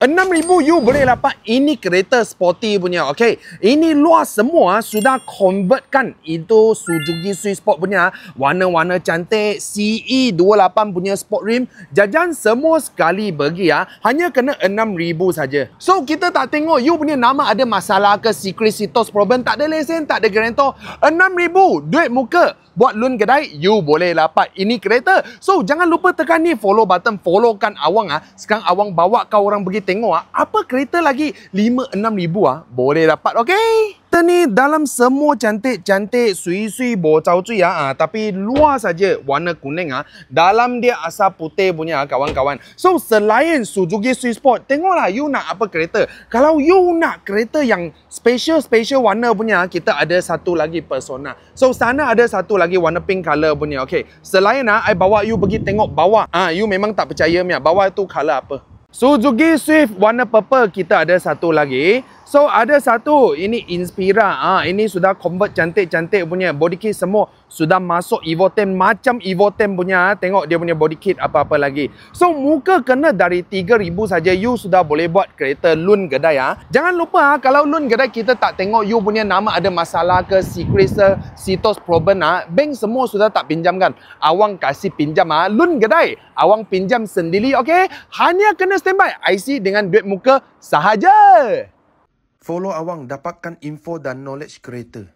6,000 you boleh dapat ini kereta sporty punya. Okey, ini luar semua sudah convertkan itu Suzuki Swift Sport punya warna-warna cantik, CE28 punya sport rim. Jajan semua sekali bagi hanya kena 6,000 saja. So kita tak tengok you punya nama ada masalah ke, secret sitos problem, tak ada lesen, tak ada guarantor. 6,000 duit muka buat loan kedai, you boleh dapat ini kereta. So jangan lupa tekan ni follow button, followkan Awang Sekarang Awang bawa kau orang pergi tengok apa kereta lagi 5-6,000 boleh dapat. Okey, kita ni dalam semua cantik-cantik, sui-sui, bocau-cui tapi luar saja warna kuning dalam dia asal putih punya kawan-kawan. So selain Suzuki Swift Sport, tengoklah you nak apa kereta. Kalau you nak kereta yang special warna punya, kita ada satu lagi Persona. So sana ada satu lagi warna pink color punya. Okey, selain I bawa you pergi tengok bawah. You memang tak percaya bawah tu color apa. Suzuki Swift warna purple kita ada satu lagi. So ada satu ini Inspira. Ini sudah convert cantik-cantik punya. Body kit semua sudah masuk Evo 10 macam Evo 10 punya. Tengok dia punya body kit apa-apa lagi. So muka kena dari 3,000 saja you sudah boleh buat kereta loan kedai. Jangan lupa kalau loan kedai kita tak tengok you punya nama ada masalah ke, secret sitos problem bank semua sudah tak pinjamkan. Awang kasih pinjam loan kedai. Awang pinjam sendiri. Okey, hanya kena standby IC dengan duit muka sahaja. Follow Awang dapatkan info dan knowledge kereta.